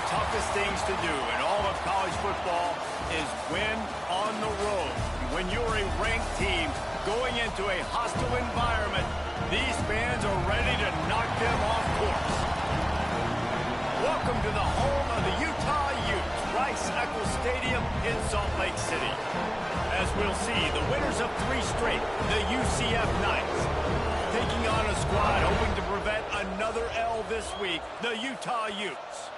toughest things to do in all of college football is win on the road. When you're a ranked team going into a hostile environment, these fans are ready to knock them off course. Welcome to the home of the Utah Utes, Rice-Eccles Stadium in Salt Lake City. As we'll see, the winners of 3 straight, the UCF Knights, taking on a squad hoping to prevent another L this week, the Utah Utes.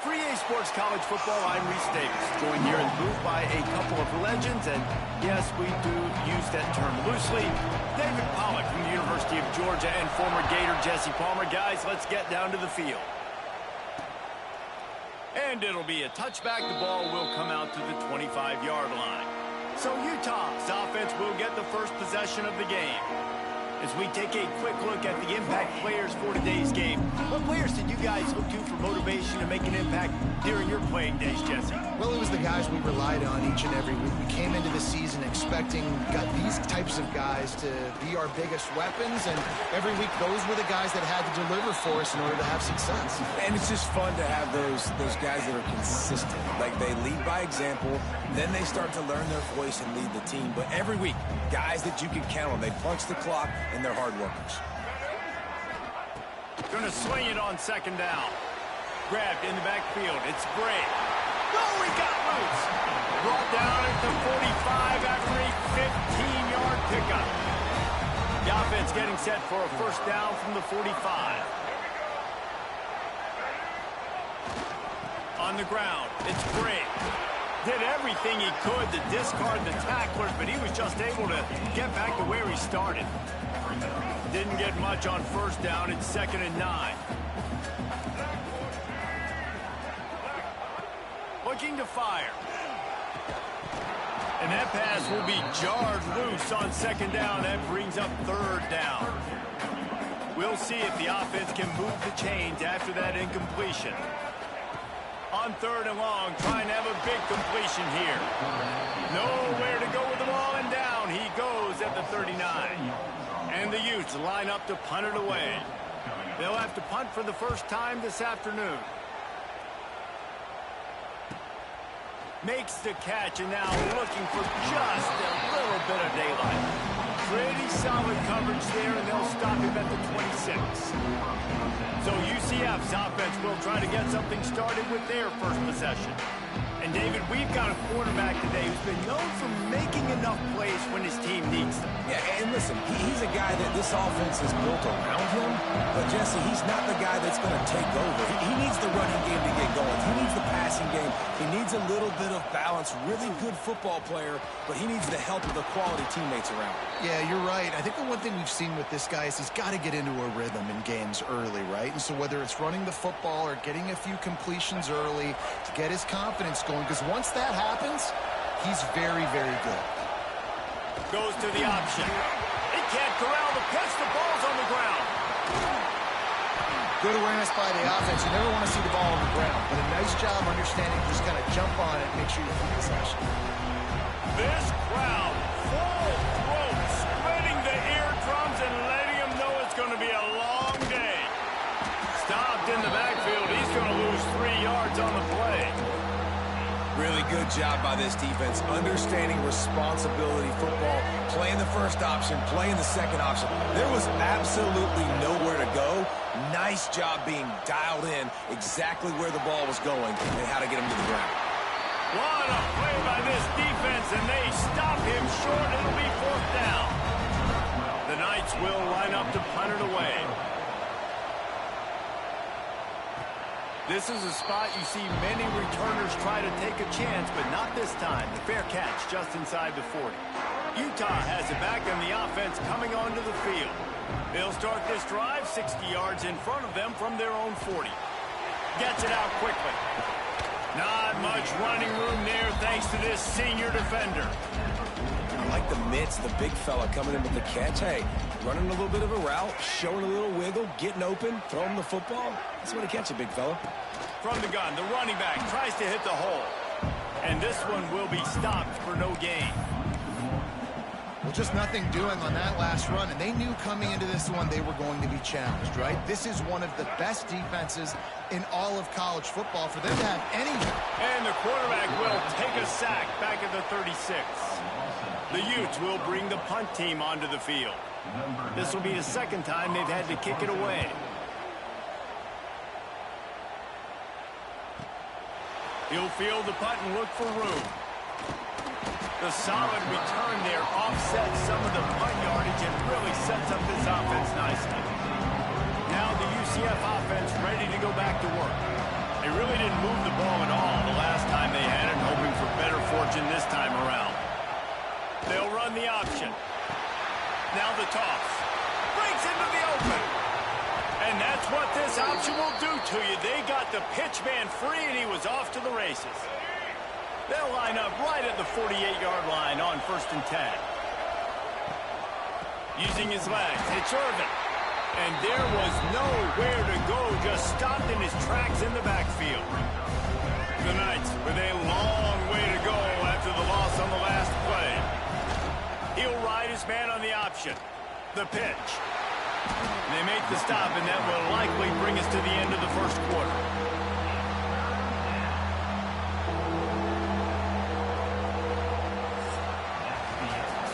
For EA Sports College Football, I'm Reese Davis, joined here in the booth by a couple of legends, and yes, we do use that term loosely. David Pollack from the University of Georgia and former Gator Jesse Palmer. Guys, let's get down to the field. And it'll be a touchback. The ball will come out to the 25-yard line. So Utah's offense will get the first possession of the game. As we take a quick look at the impact players for today's game, what players did you guys look to for motivation to make an impact during your playing days, Jesse? Well, it was the guys we relied on each and every week. We came into the season expecting these types of guys to be our biggest weapons, and every week those were the guys that had to deliver for us in order to have success. And it's just fun to have those guys that are consistent. Like, they lead by example, then they start to learn their voice and lead the team. But every week, guys that you can count on, they punch the clock, and they're hard workers. Gonna swing it on second down. Grabbed in the backfield. It's Bray. Oh, he got loose. Brought down at the 45 after a 15-yard pickup. The offense getting set for a first down from the 45. On the ground, it's Bray. Did everything he could to discard the tacklers, but he was just able to get back to where he started. Didn't get much on first down. It's 2nd and 9. Looking to fire. And that pass will be jarred loose on 2nd down. That brings up 3rd down. We'll see if the offense can move the chains after that incompletion. On 3rd and long, trying to have a big completion here. Nowhere to go with the ball, and down he goes at the 39. And the Utes line up to punt it away. They'll have to punt for the first time this afternoon. Makes the catch, and now looking for just a little bit of daylight. Pretty solid coverage there, and they'll stop him at the 26. So UCF's offense will try to get something started with their first possession. And David, we've got a quarterback today who's been known for making enough plays when his team needs them. Yeah, and listen, he's a guy that this offense is built around him. But, Jesse, he's not the guy that's going to take over. He needs the running game to get going. He needs the passing game. He needs a little bit of balance. Really good football player, but he needs the help of the quality teammates around him. Yeah, you're right. I think the one thing we've seen with this guy is he's got to get into a rhythm in games early, right? And so whether it's running the football or getting a few completions early to get his confidence going, because once that happens, he's very, very good. Goes to the option. He can't corral the pitch. The ball's on the ground. Good awareness by the offense. You never want to see the ball on the ground, but a nice job understanding just kind of jump on it and make sure you keep possession. This crowd, full throat, spreading the eardrums and letting him know it's going to be a long day. Stopped in the backfield. He's going to lose 3 yards on the play. Really good job by this defense, understanding responsibility football, playing the first option, playing the second option. There was absolutely nowhere to go. Nice job being dialed in exactly where the ball was going and how to get him to the ground. What a play by this defense, and they stop him short. It'll be 4th down. The Knights will line up to punt it away. This is a spot you see many returners try to take a chance, but not this time. The fair catch just inside the 40. Utah has it back, and the offense coming onto the field. They'll start this drive 60 yards in front of them from their own 40. Gets it out quickly. Not much running room there thanks to this senior defender. I like the mitts, the big fella coming in with the catch. Hey, running a little bit of a route, showing a little wiggle, getting open, throwing the football. That's the way to catch it, big fella. From the gun, the running back tries to hit the hole. And this one will be stopped for no gain. Well, just nothing doing on that last run, and they knew coming into this one they were going to be challenged, right? This is one of the best defenses in all of college football. For them to have any... And the quarterback will take a sack back at the 36. The Utes will bring the punt team onto the field. This will be the second time they've had to kick it away. He'll field the punt and look for room. The solid return there offsets some of the punt yardage and really sets up this offense nicely. Now the UCF offense ready to go back to work. They really didn't move the ball at all the last time they had it, hoping for better fortune this time around. They'll run the option. Now the toss. Breaks into the open. And that's what this option will do to you. They got the pitch man free, and he was off to the races. They'll line up right at the 48-yard line on 1st and 10. Using his legs, it's Irvin. And there was nowhere to go, just stopped in his tracks in the backfield. The Knights with a long way to go after the loss on the last play. He'll ride his man on the option. The pitch. They make the stop, and that will likely bring us to the end of the first quarter.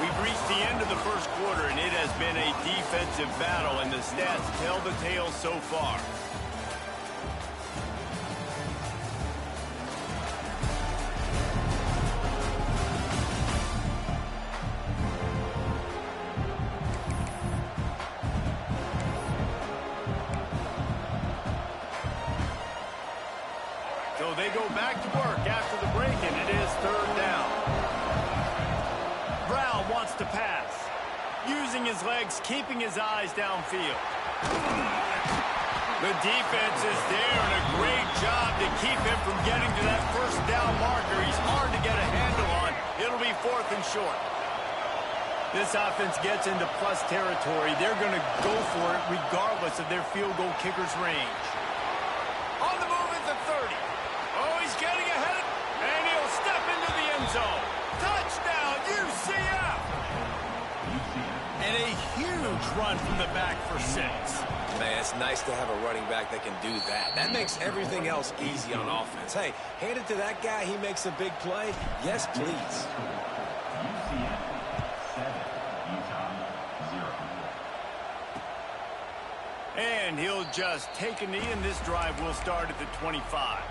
We've reached the end of the first quarter, and it has been a defensive battle, and the stats tell the tale so far. So they go back to work after the break, and it is 3rd down. Brown wants to pass. Using his legs, keeping his eyes downfield. The defense is there, and a great job to keep him from getting to that 1st down marker. He's hard to get a handle on. It'll be 4th and short. This offense gets into plus territory. They're going to go for it regardless of their field goal kicker's range. On the move at the 30. Oh, he's getting ahead, and he'll step into the end zone. Touchdown, UCF! And a huge run from the back for 6. Man, it's nice to have a running back that can do that. That makes everything else easy on offense. Hey, hand it to that guy, he makes a big play. Yes, please. And he'll just take a knee, and this drive will start at the 25.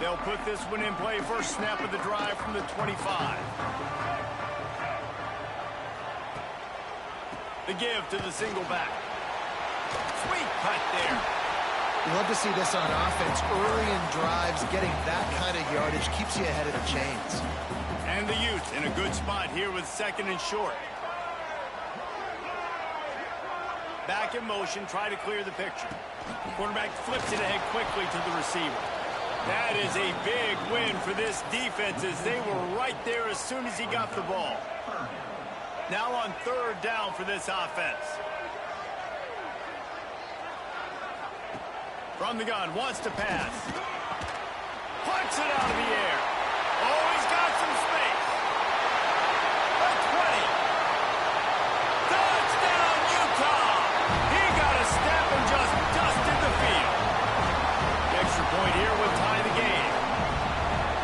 They'll put this one in play. First snap of the drive from the 25. The give to the single back. Sweet cut there. You love to see this on offense. Early in drives, getting that kind of yardage keeps you ahead of the chains. And the Utes in a good spot here with 2nd and short. Back in motion, try to clear the picture. Quarterback flips it ahead quickly to the receiver. That is a big win for this defense as they were right there as soon as he got the ball. Now on 3rd down for this offense. From the gun, wants to pass. Punts it out of the air. Oh, he's got some space. A 20. Touchdown, Utah! He got a step and just dusted the field. The extra point here would tie the game.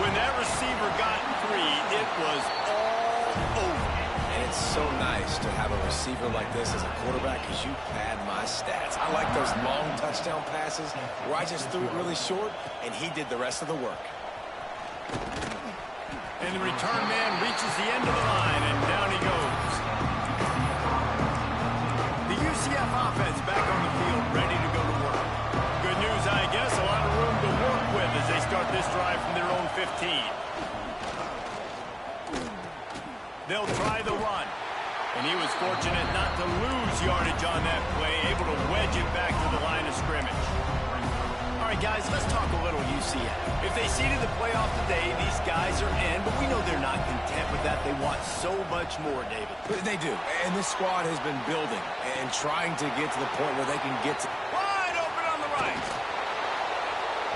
When that receiver got 3, it was all over. And it's so nice to have a receiver like this as a quarterback because you pad my stats. I like those long touchdown passes where I just threw it really short and he did the rest of the work. And the return man reaches the end of the line, and down he goes. The UCF offense back on the field, ready to go to work. Good news, I guess, a lot of room to work with as they start this drive from their own 15. They'll try the run. And he was fortunate not to lose yardage on that play, able to wedge it back to the line of scrimmage. All right, guys, let's talk a little UCF. If they seeded the playoff today, these guys are in, but we know they're not content with that. They want so much more, David. They do, and this squad has been building and trying to get to the point where they can get to... Wide open on the right.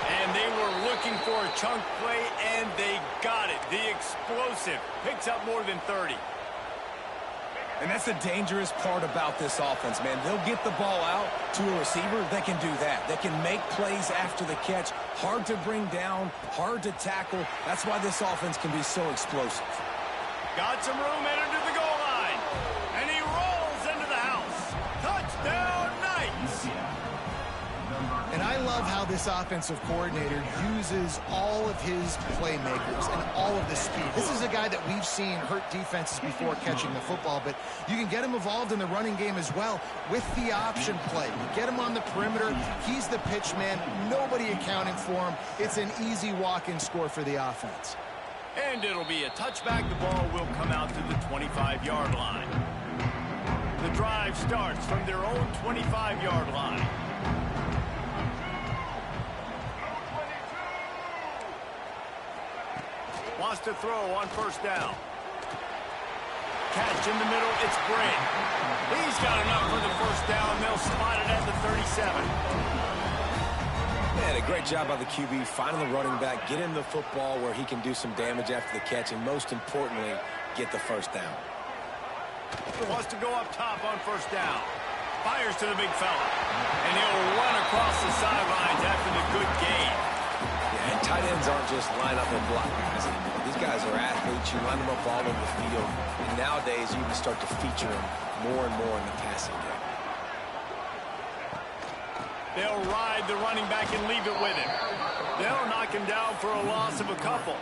And they were looking for a chunk play, and they got it. The explosive picks up more than 30. And that's the dangerous part about this offense, man. They'll get the ball out to a receiver. They can do that. They can make plays after the catch. Hard to bring down, hard to tackle. That's why this offense can be so explosive. Got some room headed to the goal line. And he rolls into the house. Touchdown, Knights! And I love how this offensive coordinator uses all of his playmakers and all of the speed. This is a guy that we've seen hurt defenses before catching the football, but you can get him involved in the running game as well with the option play. You get him on the perimeter. He's the pitch man. Nobody accounting for him. It's an easy walk-in score for the offense. And it'll be a touchback. The ball will come out to the 25-yard line. The drive starts from their own 25-yard line. Wants to throw on first down. Catch in the middle, it's Bray. He's got enough for the first down. They'll spot it at the 37. Man, a great job by the QB, finding the running back, get him the football where he can do some damage after the catch, and most importantly, get the first down. Wants to go up top on first down. Fires to the big fella. And he'll run across the sidelines after the good gain. Yeah, and tight ends aren't just line up and block guys anymore. These guys are athletes. You line them up all over the field. And nowadays, you can start to feature them more and more in the passing game. They'll ride the running back and leave it with him. They'll knock him down for a loss of a couple.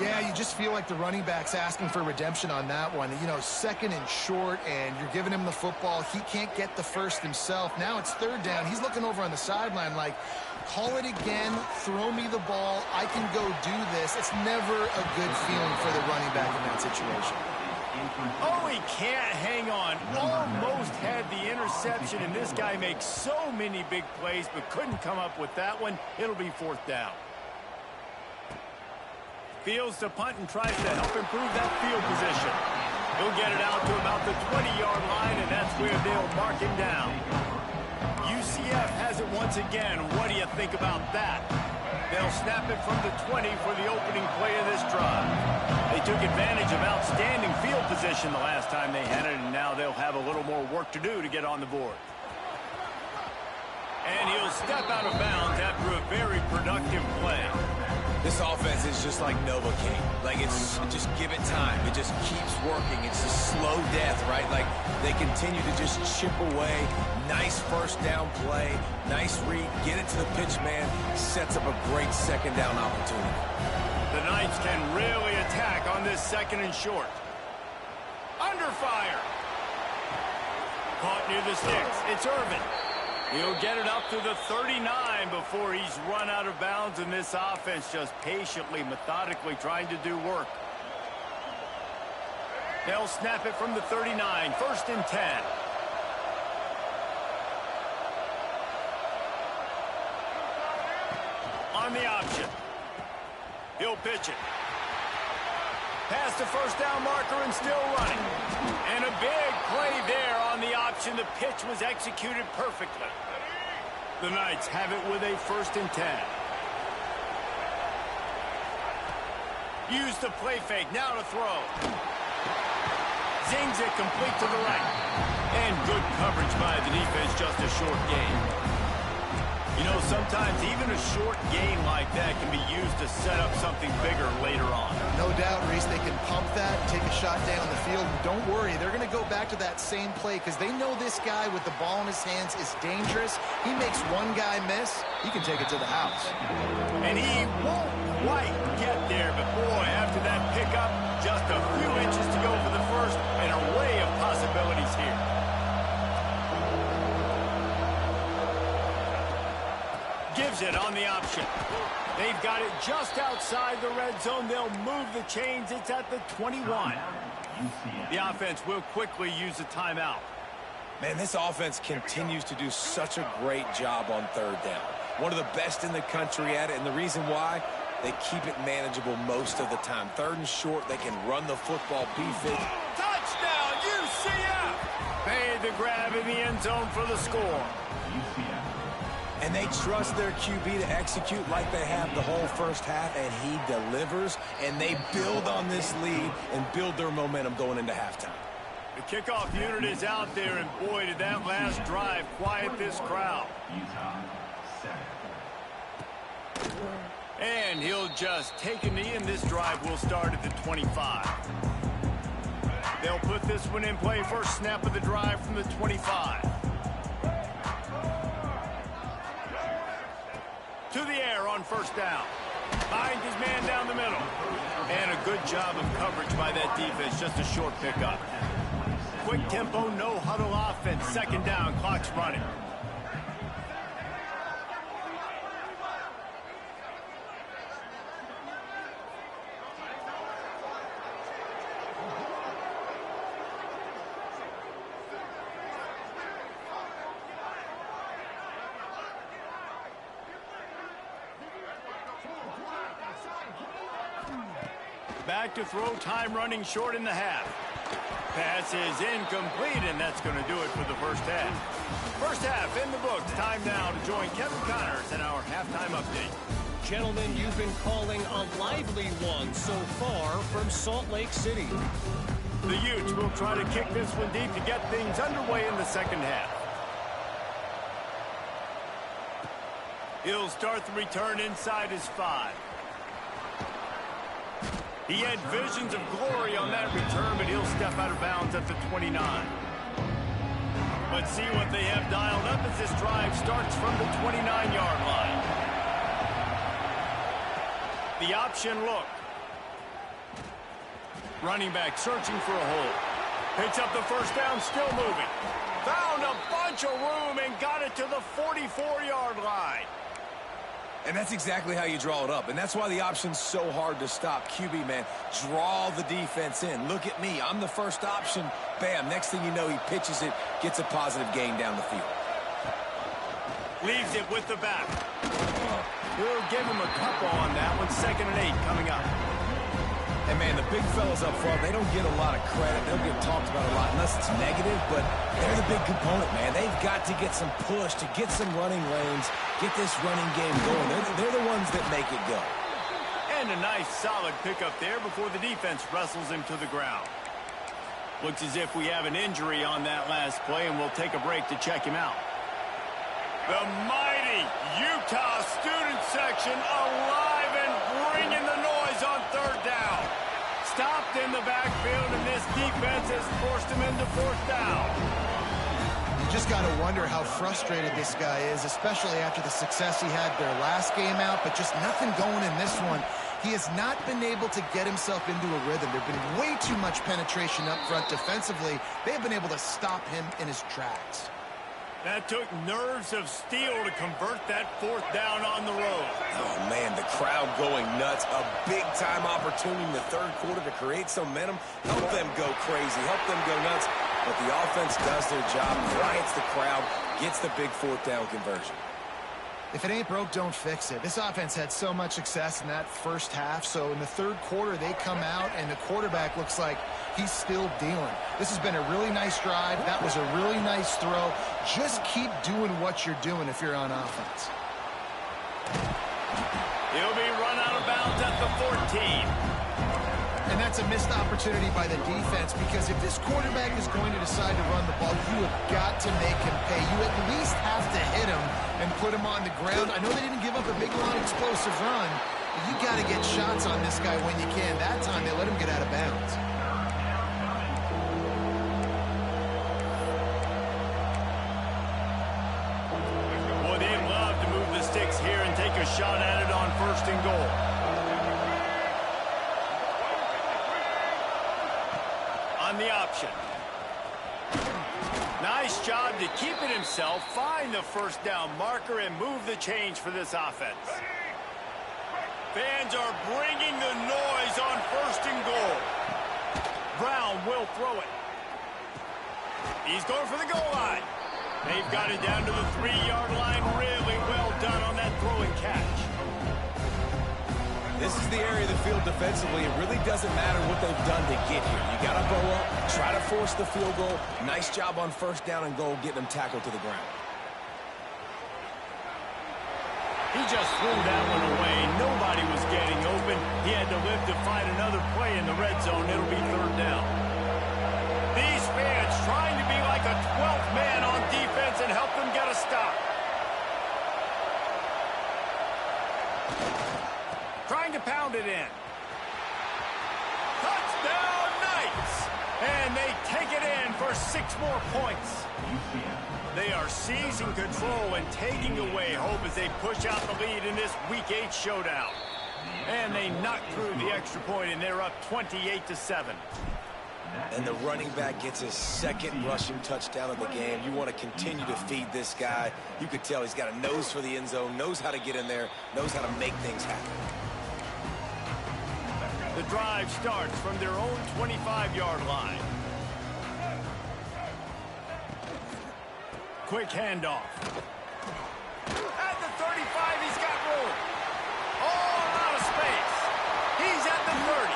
Yeah, you just feel like the running back's asking for redemption on that one. You know, second and short, and you're giving him the football. He can't get the first himself. Now it's third down. He's looking over on the sideline like, call it again, throw me the ball, I can go do this. It's never a good feeling for the running back in that situation. Oh, he can't hang on. Almost had the interception, and this guy makes so many big plays, but couldn't come up with that one. It'll be fourth down. Fields to punt and tries to help improve that field position. He'll get it out to about the 20-yard line, and that's where they'll mark him down. UCF has it once again. What do you think about that? They'll snap it from the 20 for the opening play of this drive. They took advantage of outstanding field position the last time they had it, and now they'll have a little more work to do to get on the board. And he'll step out of bounds after a very productive play. This offense is just like Novocaine. Like, it's just give it time. It just keeps working. It's a slow death, right? Like, they continue to just chip away. Nice first down play. Nice read. Get it to the pitch man. Sets up a great second down opportunity. The Knights can really attack on this second and short. Under fire. Caught near the sticks. It's Irvin. He'll get it up to the 39 before he's run out of bounds, and this offense just patiently, methodically trying to do work. They'll snap it from the 39, first and 10. On the option. He'll pitch it. Past the first down marker and still running. And a big play there on the option. The pitch was executed perfectly. The Knights have it with a first and 10. Use the play fake. Now to throw. Zings it complete to the right. And good coverage by the defense. Just a short gain. You know, sometimes even a short gain like that can be used to set up something bigger later on. No doubt, Reese, they can pump that, take a shot down the field. Don't worry, they're going to go back to that same play because they know this guy with the ball in his hands is dangerous. He makes one guy miss, he can take it to the house. And he won't quite get there, but boy, after that pickup, just a few inches to go for the first, an array of possibilities here. Gives it on the option. They've got it just outside the red zone. They'll move the chains. It's at the 21. The offense will quickly use a timeout. Man, this offense continues to do such a great job on third down. One of the best in the country at it, and the reason why, they keep it manageable most of the time. Third and short, they can run the football, beef it. Touchdown, UCF! Made the grab in the end zone for the score. And they trust their QB to execute like they have the whole first half, and he delivers, and they build on this lead and build their momentum going into halftime. The kickoff unit is out there, and boy, did that last drive quiet this crowd. And he'll just take a knee, and this drive will start at the 25. They'll put this one in play first snap of the drive from the 25. To the air on first down. Finds his man down the middle. And a good job of coverage by that defense. Just a short pickup. Quick tempo, no huddle offense. Second down, clock's running. Back to throw, time running short in the half. Pass is incomplete, and that's going to do it for the first half. First half in the books. Time now to join Kevin Connors in our halftime update. Gentlemen, you've been calling a lively one so far from Salt Lake City. The Utes will try to kick this one deep to get things underway in the second half. He'll start the return inside his 5. He had visions of glory on that return, but he'll step out of bounds at the 29. Let's see what they have dialed up as this drive starts from the 29-yard line. The option look. Running back searching for a hole. Picks up the first down, still moving. Found a bunch of room and got it to the 44-yard line. And that's exactly how you draw it up. And that's why the option's so hard to stop. QB, man, draw the defense in. Look at me. I'm the first option. Bam. Next thing you know, he pitches it, gets a positive gain down the field. Leaves it with the back. We'll give him a couple on that one. 2nd and 8 coming up. And, man, the big fellas up front, they don't get a lot of credit. They don't get talked about a lot unless it's negative, but they're the big component, man. They've got to get some push, to get some running lanes, get this running game going. They're the ones that make it go. And a nice, solid pickup there before the defense wrestles him to the ground. Looks as if we have an injury on that last play, and we'll take a break to check him out. The mighty Utah student section alive and bringing the noise on third down. Stopped in the backfield, and this defense has forced him into fourth down. You just got to wonder how frustrated this guy is, especially after the success he had their last game out, but just nothing going in this one. He has not been able to get himself into a rhythm. There's been way too much penetration up front defensively. They've been able to stop him in his tracks. That took nerves of steel to convert that fourth down on the road. Oh, man, the crowd going nuts. A big-time opportunity in the third quarter to create some momentum. Help them go crazy. Help them go nuts. But the offense does their job, quiets the crowd, gets the big fourth down conversion. If it ain't broke, don't fix it. This offense had so much success in that first half, so in the third quarter they come out and the quarterback looks like he's still dealing. This has been a really nice drive. That was a really nice throw. Just keep doing what you're doing if you're on offense. He'll be run out of bounds at the 14. And that's a missed opportunity by the defense, because if this quarterback is going to decide to run the ball, you have got to make him pay. You at least have to hit him and put him on the ground. I know they didn't give up a big, long, explosive run, but you got to get shots on this guy when you can. That time they let him get out of bounds. Boy, they'd love to move the sticks here and take a shot at it on 1st and goal. On the option. Nice job to keep it himself, find the first down marker, and move the change for this offense. Fans are bringing the noise on 1st and goal. Brown will throw it. He's going for the goal line. They've got it down to the 3-yard line. Really well done on that throw and catch. This is the area of the field defensively. It really doesn't matter what they've done to get here. You got to go up, try to force the field goal. Nice job on 1st down and goal, getting them tackled to the ground. He just threw that one away. Nobody was getting open. He had to live to find another play in the red zone. It'll be 3rd down. These fans hits. And they take it in for 6 more points. They are seizing control and taking away hope as they push out the lead in this Week 8 showdown. And they knock through the extra point, and they're up 28-7. And the running back gets his second rushing touchdown of the game. You want to continue to feed this guy. You could tell he's got a nose for the end zone, knows how to get in there, knows how to make things happen. The drive starts from their own 25-yard line. Quick handoff. At the 35, he's got room. All out of space. He's at the 30.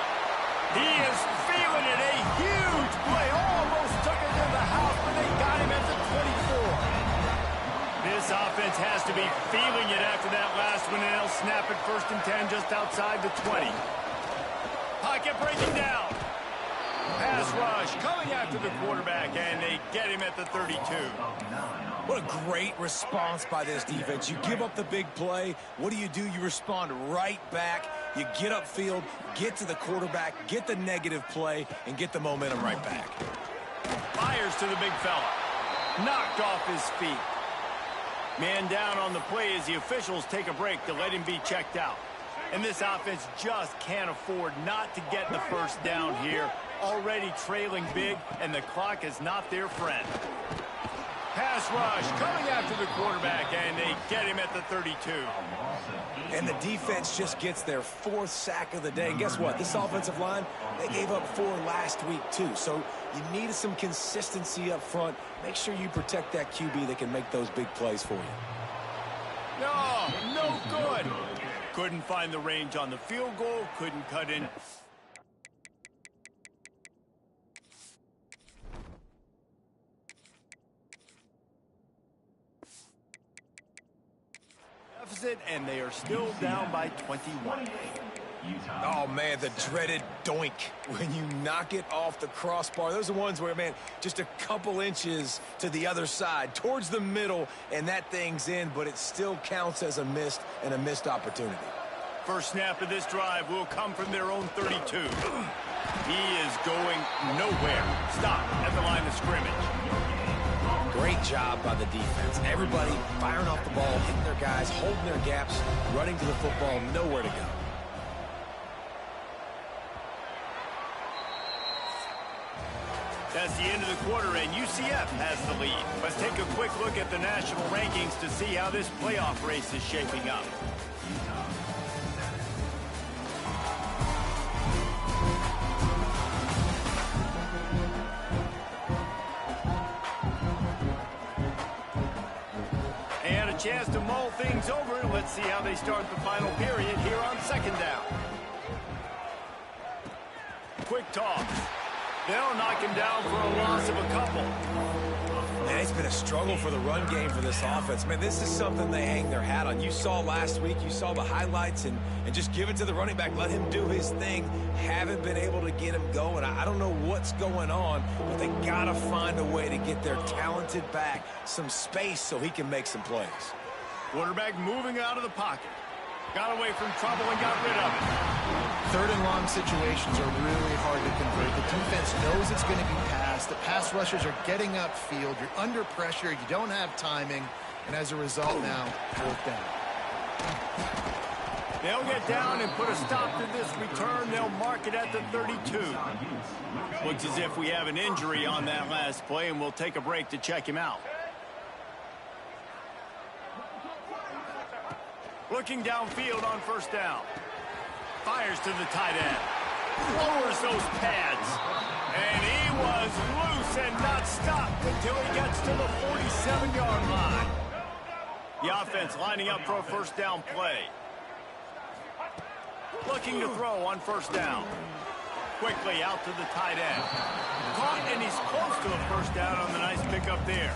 He is feeling it. A huge play. Almost took it to the house, but they got him at the 24. This offense has to be feeling it after that last one, and they'll snap it 1st and 10 just outside the 20. Pocket breaking down. Pass rush coming after the quarterback, and they get him at the 32. What a great response by this defense. You give up the big play. What do? You respond right back. You get upfield, get to the quarterback, get the negative play, and get the momentum right back. Fires to the big fella. Knocked off his feet. Man down on the play as the officials take a break to let him be checked out. And this offense just can't afford not to get the first down here. Already trailing big, and the clock is not their friend. Pass rush coming after the quarterback, and they get him at the 32. And the defense just gets their 4th sack of the day. And guess what? This offensive line, they gave up 4 last week too. So you need some consistency up front. Make sure you protect that QB that can make those big plays for you. No good. Couldn't find the range on the field goal. Couldn't cut in. And they are still down by 21. Oh, man, the dreaded doink when you knock it off the crossbar. Those are the ones where, man, just a couple inches to the other side, towards the middle, and that thing's in, but it still counts as a missed opportunity. First snap of this drive will come from their own 32. He is going nowhere. Stop at the line of scrimmage. Great job by the defense. Everybody firing off the ball, hitting their guys, holding their gaps, running to the football, nowhere to go. That's the end of the quarter, and UCF has the lead. Let's take a quick look at the national rankings to see how this playoff race is shaping up. Chance to mull things over. Let's see how they start the final period here on 2nd down. Quick toss. They'll knock him down for a loss of a couple. Man, it's been a struggle for the run game for this offense. Man, this is something they hang their hat on. You saw last week, you saw the highlights, and just give it to the running back. Let him do his thing. Haven't been able to get him going. I don't know what's going on, but they got to find a way to get their talented back some space so he can make some plays. Quarterback moving out of the pocket. Got away from trouble and got rid of it. 3rd and long situations are really hard to convert. The defense knows it's going to be passed. The pass rushers are getting upfield. You're under pressure. You don't have timing. And as a result now, 4th down. They'll get down and put a stop to this return. They'll mark it at the 32. Looks as if we have an injury on that last play, and we'll take a break to check him out. Looking downfield on 1st down. Fires to the tight end. Lowers those pads. And he was loose and not stopped until he gets to the 47-yard line. The offense lining up for a 1st down play. Looking to throw on 1st down. Quickly out to the tight end. Caught, and he's close to a 1st down on the nice pickup there.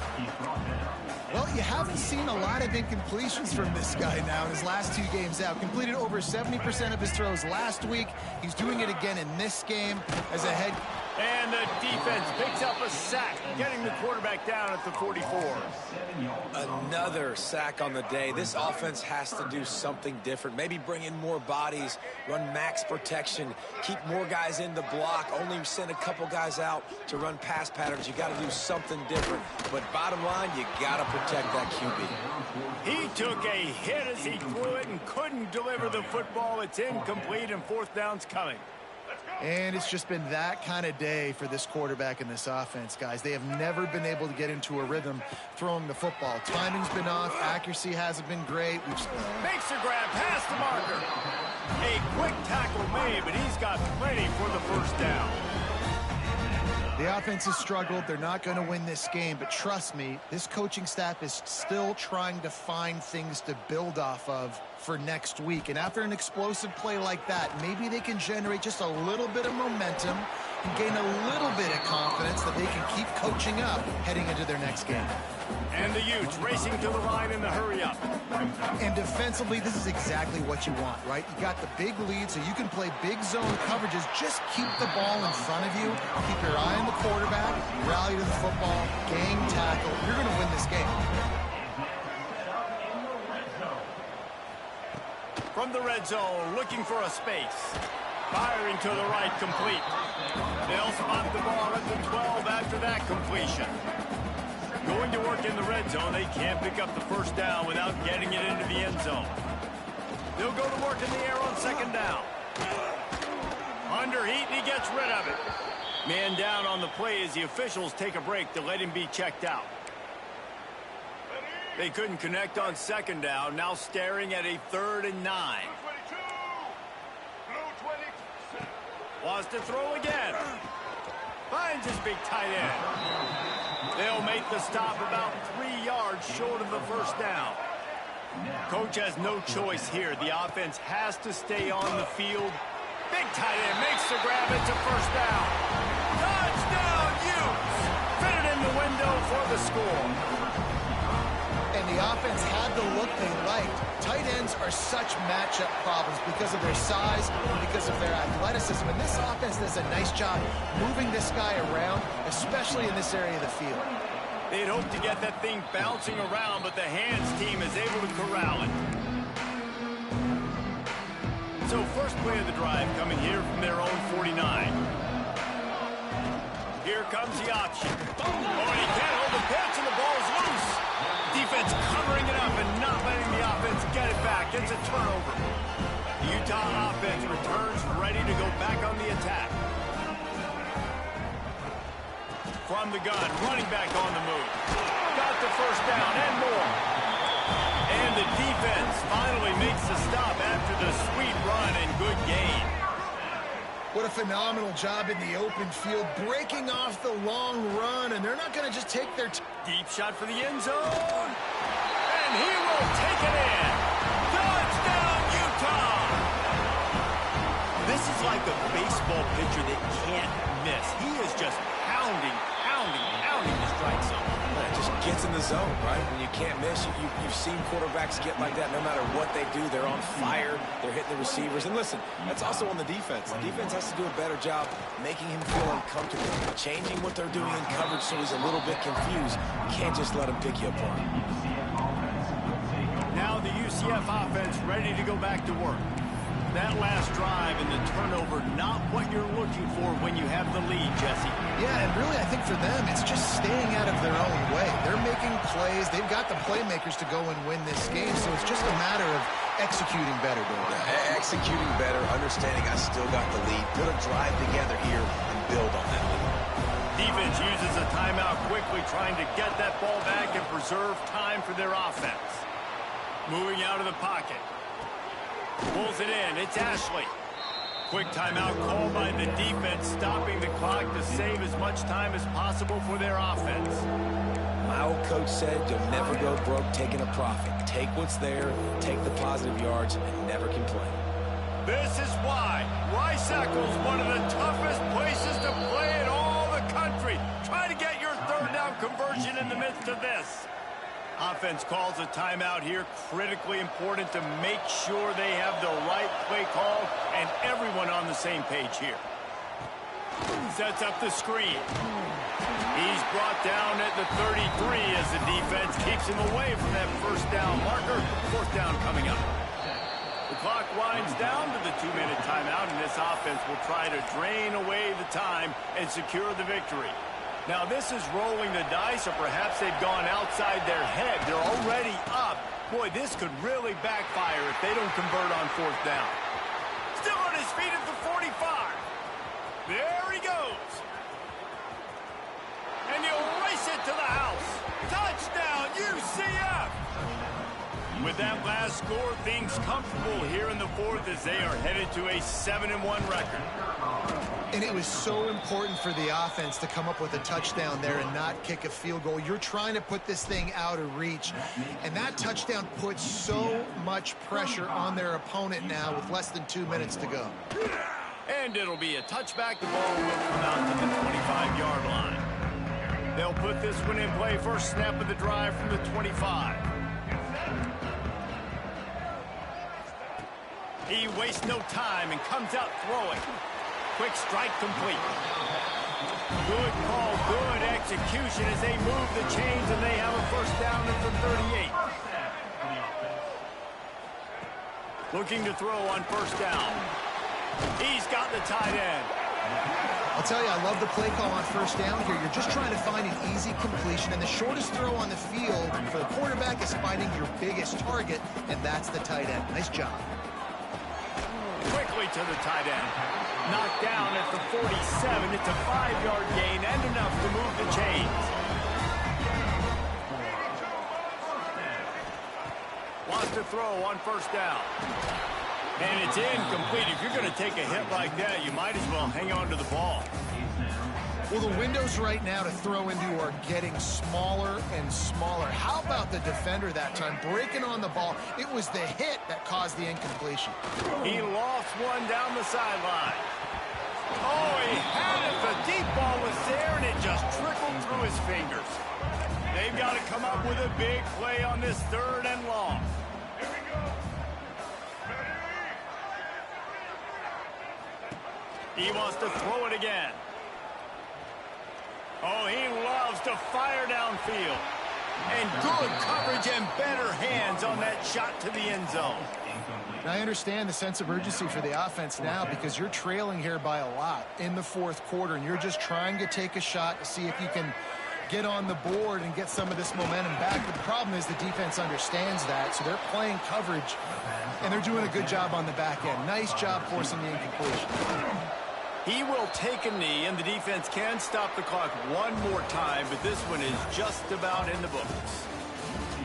Well, you haven't seen a lot of incompletions from this guy now in his last 2 games out. Completed over 70% of his throws last week. He's doing it again in this game as a head And the defense picks up a sack, getting the quarterback down at the 44. Another sack on the day. This offense has to do something different. Maybe bring in more bodies, run max protection, keep more guys in the block, only send a couple guys out to run pass patterns. You got to do something different. But bottom line, you got to protect that QB. He took a hit as he threw it and couldn't deliver the football. It's incomplete, and fourth down's coming. And it's just been that kind of day for this quarterback and this offense, guys. They have never been able to get into a rhythm throwing the football. Timing's been off. Accuracy hasn't been great. Makes a grab past the marker. A quick tackle made, but he's got plenty for the first down. The offense has struggled. They're not going to win this game, but trust me, this coaching staff is still trying to find things to build off of for next week. And after an explosive play like that, maybe they can generate just a little bit of momentum and gain a little bit of confidence that they can keep coaching up heading into their next game. And the Utes racing to the line in the hurry-up. And defensively, this is exactly what you want, right? You got the big lead, so you can play big zone coverages. Just keep the ball in front of you. Keep your eye on the quarterback. Rally to the football. Gang tackle. You're going to win this game. From the red zone, looking for a space. Firing to the right, complete. They'll spot the ball at the 12 after that completion. Going to work in the red zone, they can't pick up the first down without getting it into the end zone. They'll go to work in the air on second down. Under heat, and he gets rid of it. Man down on the play as the officials take a break to let him be checked out. They couldn't connect on second down, now staring at a 3rd and 9. Wants to throw again. Finds his big tight end. They'll make the stop about 3 yards short of the first down. Coach has no choice here. The offense has to stay on the field. Big tight end makes the grab. It's a first down. Touchdown, Utes! Fitted in the window for the score. And the offense had the look they liked. Tight ends are such matchup problems because of their size and because of their athleticism. And this offense does a nice job moving this guy around, especially in this area of the field. They'd hope to get that thing bouncing around, but the hands team is able to corral it. So first play of the drive coming here from their own 49. Here comes the option. Oh, and he can't hold the pitch, and the ball's loose. Defense covering it up and not letting the offense get it back. It's a turnover. The Utah offense returns ready to go back on the attack. From the gun, running back on the move. Got the first down and more. And the defense finally makes the stop after the sweet run and good gain. What a phenomenal job in the open field, breaking off the long run, and they're not going to just take their deep shot for the end zone. And he will take it in. Touchdown, Utah! This is like a baseball pitcher that can't miss. He is just pounding the strike zone. It just gets in the zone, right? When you can't miss, you've seen quarterbacks get like that no matter what they do. They're on fire. They're hitting the receivers. And listen, that's also on the defense. The defense has to do a better job making him feel uncomfortable, changing what they're doing in coverage so he's a little bit confused. You can't just let him pick you apart. Now the UCF offense ready to go back to work. That last drive and the turnover, not what you're looking for when you have the lead, Jesse. Yeah, and really I think for them, it's just staying out of their own way. They're making plays. They've got the playmakers to go and win this game, so it's just a matter of executing better. Executing better, understanding I still got the lead. Put a drive together here and build on that lead. Defense uses a timeout quickly, trying to get that ball back and preserve time for their offense. Moving out of the pocket. Pulls it in. It's Ashley. Quick timeout called by the defense, stopping the clock to save as much time as possible for their offense. My old coach said you'll never go broke taking a profit. Take what's there, take the positive yards, and never complain. This is why Rice-Eccles, one of the toughest places to play in all the country. Try to get your third down conversion in the midst of this. Offense calls a timeout here. Critically important to make sure they have the right play call and everyone on the same page here. Sets up the screen. He's brought down at the 33 as the defense keeps him away from that first down marker. Fourth down coming up. The clock winds down to the 2-minute timeout, and this offense will try to drain away the time and secure the victory. Now, this is rolling the dice, or perhaps they've gone outside their head. They're already up. Boy, this could really backfire if they don't convert on fourth down. Still on his feet at the 45. There he goes. And he'll race it to the house. Touchdown, UCF! With that last score, things comfortable here in the fourth as they are headed to a 7-1 record. And it was so important for the offense to come up with a touchdown there and not kick a field goal. You're trying to put this thing out of reach. And that touchdown puts so much pressure on their opponent now with less than 2 minutes to go. And it'll be a touchback. The ball will come out to the 25-yard line. They'll put this one in play. First snap of the drive from the 25. He wastes no time and comes out throwing. Quick strike complete. Good call, good execution as they move the chains, and they have a first down at the 38. Looking to throw on first down. He's got the tight end. I'll tell you, I love the play call on first down here. You're just trying to find an easy completion, and the shortest throw on the field for the quarterback is finding your biggest target, and that's the tight end. Nice job. Quickly to the tight end. Knocked down at the 47. It's a 5-yard gain and enough to move the chains. Wants to throw on first down. And it's incomplete. If you're going to take a hit like that, you might as well hang on to the ball. Well, the windows right now to throw into are getting smaller and smaller. How about the defender that time breaking on the ball? It was the hit that caused the incompletion. He lost one down the sideline. Oh, he had it. The deep ball was there, and it just trickled through his fingers. They've got to come up with a big play on this 3rd and long. He wants to throw it again. Oh, he loves to fire downfield. And good coverage and better hands on that shot to the end zone. I understand the sense of urgency for the offense now because you're trailing here by a lot in the 4th quarter, and you're just trying to take a shot to see if you can get on the board and get some of this momentum back. But the problem is the defense understands that, so they're playing coverage, and they're doing a good job on the back end. Nice job forcing the incompletion. He will take a knee, and the defense can stop the clock one more time, but this one is just about in the books.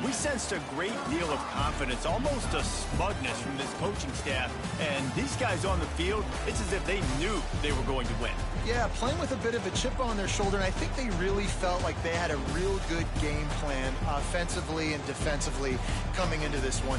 We sensed a great deal of confidence, almost a smugness from this coaching staff. And these guys on the field, it's as if they knew they were going to win. Yeah, playing with a bit of a chip on their shoulder, and I think they really felt like they had a real good game plan offensively and defensively coming into this one.